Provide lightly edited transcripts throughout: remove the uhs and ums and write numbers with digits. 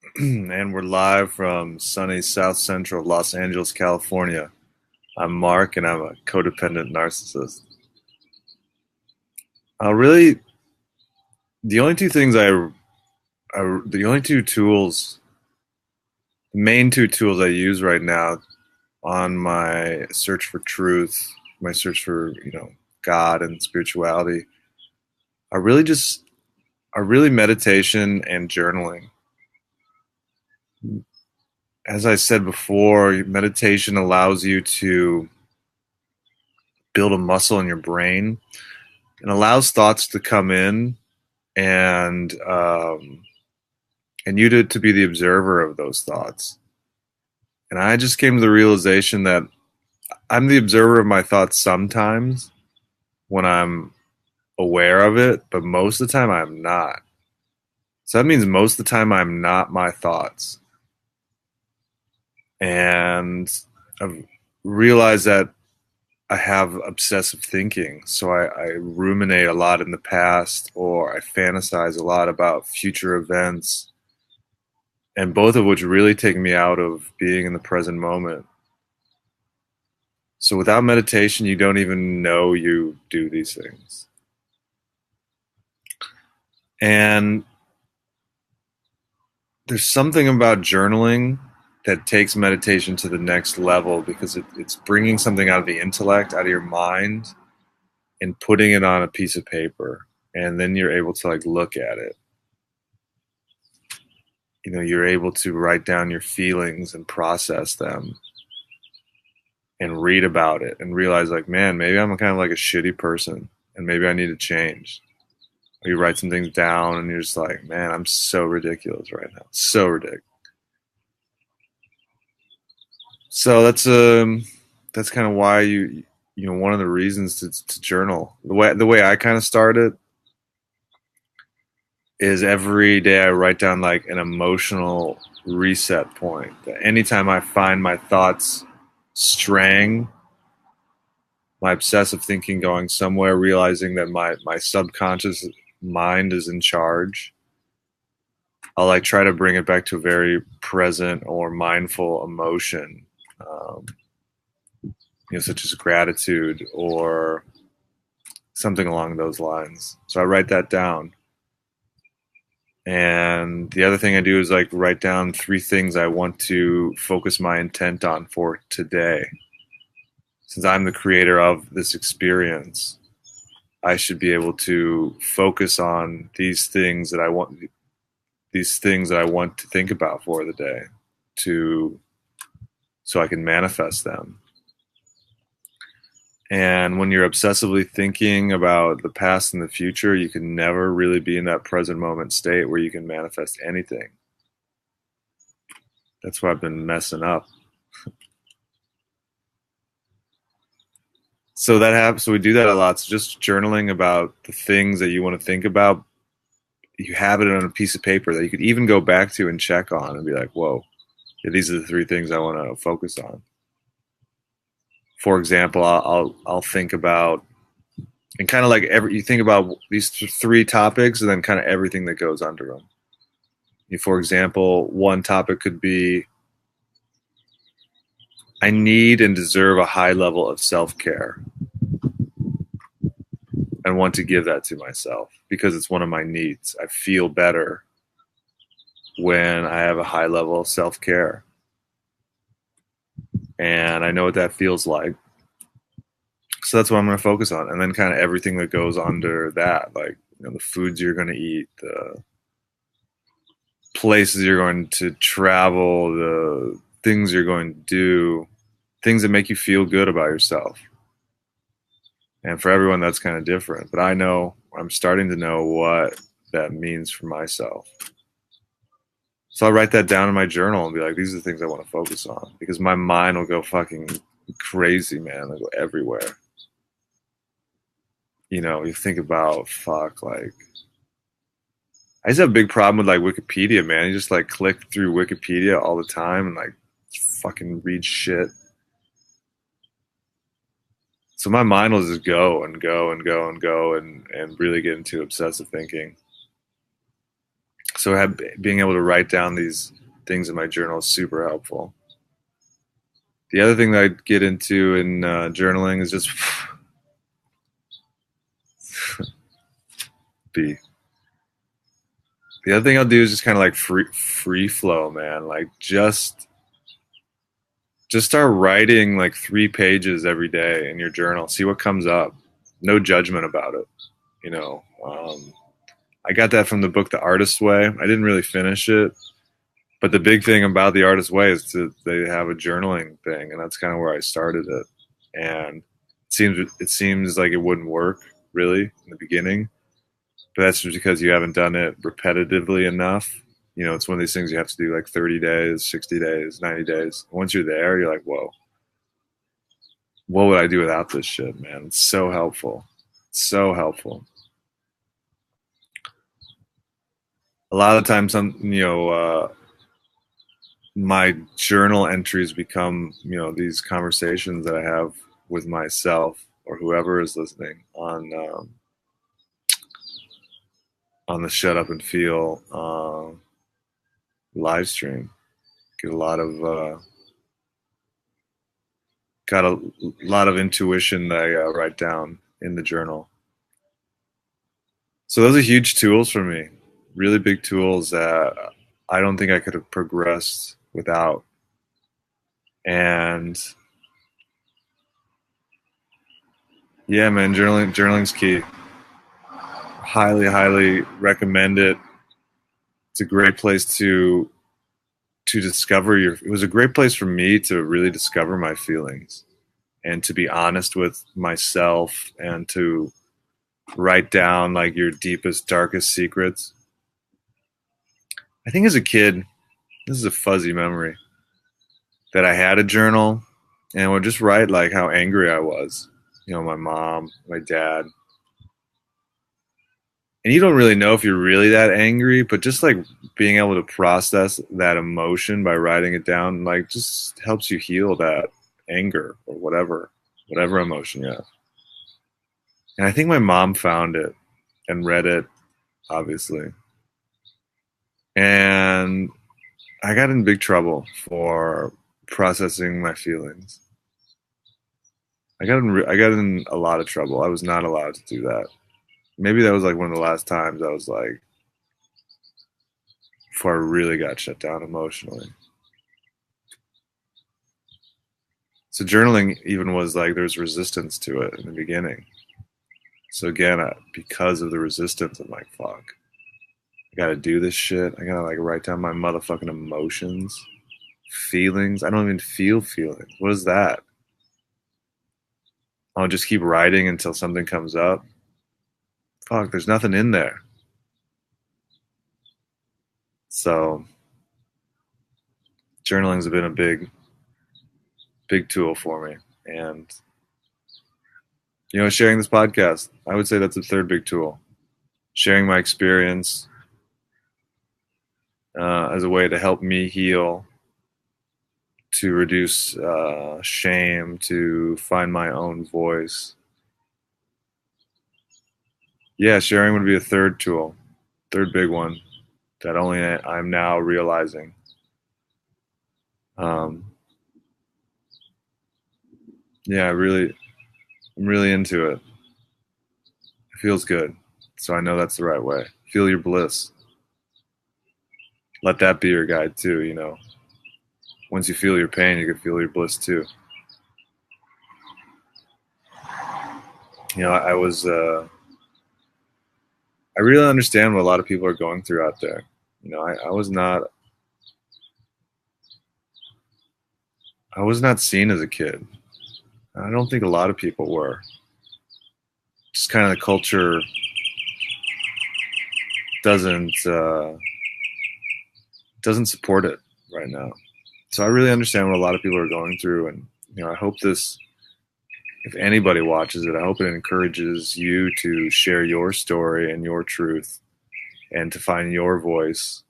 And we're live from sunny South Central Los Angeles, California. I'm Mark, and I'm a codependent narcissist. Really, the only two things the only two tools, the main two tools I use right now on my search for truth, my search for God and spirituality, are really just are really meditation and journaling. As I said before, meditation allows you to build a muscle in your brain and allows thoughts to come in and and you to be the observer of those thoughts. And I just came to the realization that I'm the observer of my thoughts sometimes when I'm aware of it, but most of the time I'm not. So that means most of the time I'm not my thoughts. And I've realized that I have obsessive thinking. So I ruminate a lot in the past, or I fantasize a lot about future events, and both of which really take me out of being in the present moment. So without meditation, you don't even know you do these things. And there's something about journaling that takes meditation to the next level because it's bringing something out of the intellect, out of your mind, and putting it on a piece of paper. And then you're able to like look at it. You're able to write down your feelings and process them and read about it and realize like, man, maybe I'm kind of like a shitty person and maybe I need to change. Or you write some things down and you're just like, man, I'm so ridiculous right now. So ridiculous. So that's kind of why one of the reasons to journal. The way I kind of started is every day I write down like an emotional reset point. That anytime I find my thoughts straying, my obsessive thinking going somewhere, realizing that my subconscious mind is in charge, I'll like try to bring it back to a very present or mindful emotion, um, such as gratitude or something along those lines. So I write that down. And the other thing I do is like write down 3 things I want to focus my intent on for today. Since I'm the creator of this experience, I should be able to focus on these things that I want to think about for the day to so I can manifest them. And when you're obsessively thinking about the past and the future, you can never really be in that present moment state where you can manifest anything. That's why I've been messing up. So that happens. So we do that a lot. So just journaling about the things that you want to think about, you have it on a piece of paper that you could even go back to and check on and be like, whoa, yeah, these are the 3 things I want to focus on. For example, I'll think about, and kind of like you think about these 3 topics and then kind of everything that goes under them. For example, one topic could be, I need and deserve a high level of self-care and want to give that to myself because it's one of my needs. I feel better when I have a high level of self-care. And I know what that feels like. So that's what I'm going to focus on. And then kind of everything that goes under that, like, the foods you're going to eat, the places you're going to travel, the things you're going to do, things that make you feel good about yourself. And for everyone, that's kind of different. But I know, I'm starting to know what that means for myself. So I write that down in my journal and be like, these are the things I want to focus on. Because my mind will go fucking crazy, man. It'll go everywhere. You think about, like, I just have a big problem with like Wikipedia, man. You just like click through Wikipedia all the time and like fucking read shit. So my mind will just go and go and go and go and really get into obsessive thinking. So being able to write down these things in my journal is super helpful. The other thing that I get into in journaling is just be. The other thing I'll do is just kind of like free flow, man. Like just start writing like 3 pages every day in your journal. See what comes up. No judgment about it. You know, I got that from the book The Artist's Way. I didn't really finish it, but the big thing about The Artist's Way is they have a journaling thing, and that's kind of where I started it. And it seems like it wouldn't work really in the beginning, but that's just because you haven't done it repetitively enough. You know, it's one of these things you have to do like 30 days, 60 days, 90 days. Once you're there, you're like, whoa, what would I do without this shit, man? It's so helpful. So helpful. A lot of times, my journal entries become, these conversations that I have with myself or whoever is listening on the Shut Up and Feel live stream. Get a lot of got a lot of intuition that I write down in the journal. So those are huge tools for me, really big tools that I don't think I could have progressed without. And yeah, man, journaling's key. Highly, highly recommend it. It's a great place to discover it was a great place for me to really discover my feelings and to be honest with myself and to write down like your deepest, darkest secrets. I think as a kid, this is a fuzzy memory, that I had a journal and would just write like how angry I was. My mom, my dad. And you don't really know if you're really that angry, but just like being able to process that emotion by writing it down, like just helps you heal that anger or whatever emotion you have. And I think my mom found it and read it, obviously. And I got in big trouble for processing my feelings. I got in a lot of trouble. I was not allowed to do that. Maybe that was like one of the last times I was like, before I really got shut down emotionally. So journaling even was like, there's resistance to it in the beginning. So again, because of the resistance, I'm like, fuck, I gotta do this shit. I gotta like write down my motherfucking emotions, feelings. I don't even feel feelings. What is that? I'll just keep writing until something comes up. Fuck, there's nothing in there. So journaling's been a big tool for me. And sharing this podcast, I would say that's a third big tool. Sharing my experience as a way to help me heal, to reduce shame, to find my own voice. Yeah, sharing would be a third tool, third big one that only I'm now realizing. Yeah, I'm really into it. It feels good. So I know that's the right way. Feel your bliss. Let that be your guide too, Once you feel your pain, you can feel your bliss too. I really understand what a lot of people are going through out there. I was not seen as a kid. I don't think a lot of people were. Just kind of the culture doesn't support it right now. So I really understand what a lot of people are going through, and I hope this, if anybody watches it, I hope it encourages you to share your story and your truth, and to find your voice,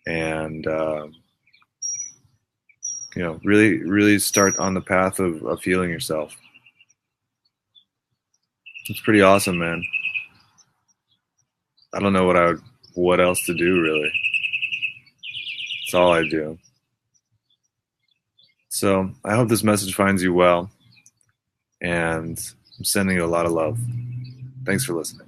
and really, really start on the path of healing yourself. It's pretty awesome, man. I don't know what I what else to do, really. It's all I do. So I hope this message finds you well, and I'm sending you a lot of love. Thanks for listening.